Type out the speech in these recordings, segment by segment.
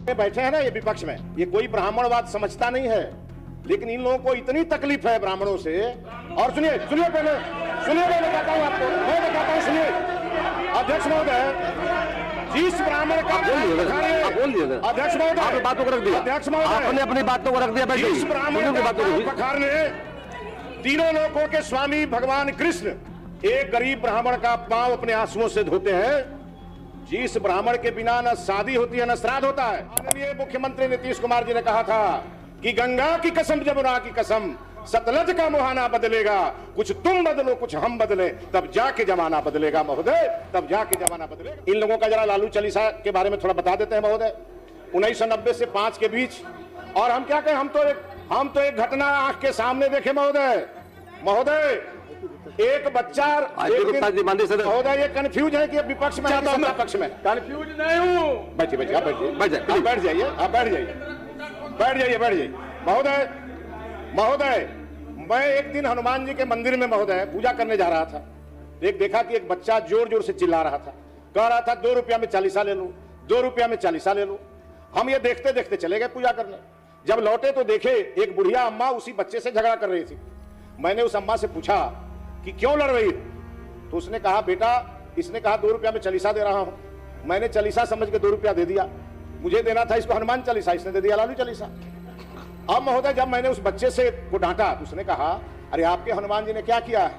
बैठे हैं ना ये विपक्ष में, ये कोई ब्राह्मणवाद समझता नहीं है, लेकिन इन लोगों को इतनी तकलीफ है ब्राह्मणों से। और सुनिए सुनिए पहले सुनिए, मैं बताता हूँ आपको, मैं बताता हूँ, सुनिए। अध्यक्ष महोदय, जिस ब्राह्मण का अध्यक्ष महोदय बातों को रख दिया, अध्यक्ष महोदय आपने अपनी बातों को रख दिया, जिस ब्राह्मण का पखारने तीनों लोकों के स्वामी भगवान कृष्ण एक गरीब ब्राह्मण का पांव अपने आंसुओं से धोते हैं, जिस ब्राह्मण के बिना न शादी होती है न श्राद्ध होता है। माननीय मुख्यमंत्री नीतीश कुमार जी ने कहा था कि गंगा की कसम जमुना की कसम, सतलज का मुहाना बदलेगा, कुछ तुम बदलो कुछ हम बदले, तब जाके जमाना बदलेगा महोदय, तब जाके जमाना बदलेगा। इन लोगों का जरा लालू चालीसा के बारे में थोड़ा बता देते हैं महोदय। 1990 से 5 के बीच, और हम क्या कहें, हम तो एक घटना आंख के सामने देखे महोदय। महोदय एक बच्चा महोदय, ये कंफ्यूज है कि विपक्ष में है पक्ष में। कंफ्यूज नहीं हूँ। बैठिए बैठिए, आप बैठिए, बैठ जाइए, आप बैठ जाइए, बैठ जाइए, बैठ जाइए। महोदय महोदय, मैं एक दिन हनुमान जी के मंदिर में महोदय पूजा करने जा रहा था, देखा कि एक बच्चा जोर जोर से चिल्ला रहा था, कह रहा था 2 रुपया में चालीसा ले लो, 2 रुपया में चालीसा ले लो। हम ये देखते देखते चले गए पूजा करने। जब लौटे तो देखे एक बुढ़िया अम्मा उसी बच्चे से झगड़ा कर रही थी। मैंने उस अम्मा से पूछा कि क्यों लड़ रही, तो उसने कहा बेटा, इसने कहा 2 रुपया में चालीसा दे रहा हूं। मैंने चालीसा समझ के 2 रुपया दे दिया, मुझे देना था इसको हनुमान चालीसा, इसने दे दिया लालू चालीसा। अब महोदय जब मैंने उस बच्चे से को डांटा तो उसने कहा अरे आपके हनुमान जी ने क्या किया है,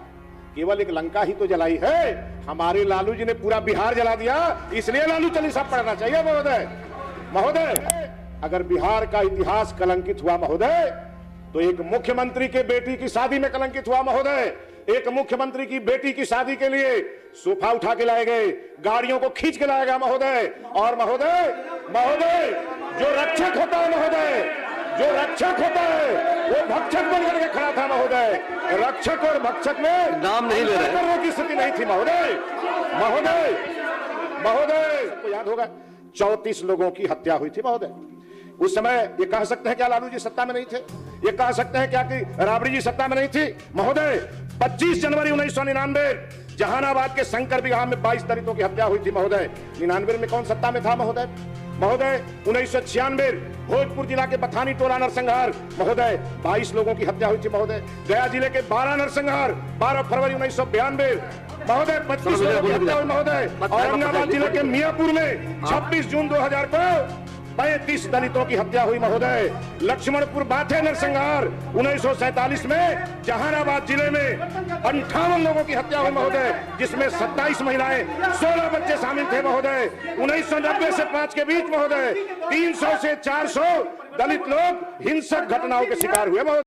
केवल एक लंका ही तो जलाई है, हमारे लालू जी ने पूरा बिहार जला दिया, इसलिए लालू चालीसा पढ़ना चाहिए महोदय। महोदय अगर बिहार का इतिहास कलंकित हुआ महोदय, तो एक मुख्यमंत्री के बेटी की शादी में कलंकित हुआ महोदय। एक मुख्यमंत्री की बेटी की शादी के लिए सोफा उठा के लाए गए, गाड़ियों को खींच के लाया गया महोदय। और महोदय महोदय जो रक्षक होता है महोदय, जो रक्षक होता है वो भक्षक बन करके खड़ा था महोदय। रक्षक और भक्षक में नाम नहीं ले रहे करने की स्थिति नहीं थी महोदय। महोदय महोदय को याद होगा 34 लोगों की हत्या हुई थी महोदय। उस समय ये कह सकते हैं क्या लालू जी सत्ता में नहीं थे? ये कह सकते हैं क्या कि राबड़ी जी सत्ता में नहीं थी? महोदय 25 जनवरी 1999 जहानाबाद के शंकर बिगहा में 22 दलितों की हत्या हुई थी महोदय। 99 में कौन सत्ता में था महोदय? महोदय 1996 भोजपुर जिला के बथानी टोला नरसंहार महोदय 22 लोगों की हत्या हुई थी महोदय। गया जिले के 12 नरसंहार 12 फरवरी 1992 महोदय 25 लोगों की हत्या हुई महोदय। औरंगाबाद जिले के मियापुर में 26 जून 2000 को 35 दलितों की हत्या हुई महोदय। लक्ष्मणपुर बाथे नरसंहार 1947 में जहानाबाद जिले में 58 लोगों की हत्या हुई महोदय, जिसमें 27 महिलाएं 16 बच्चे शामिल थे महोदय। 1990 से 5 के बीच महोदय 300 से 400 दलित लोग हिंसक घटनाओं के शिकार हुए महोदय।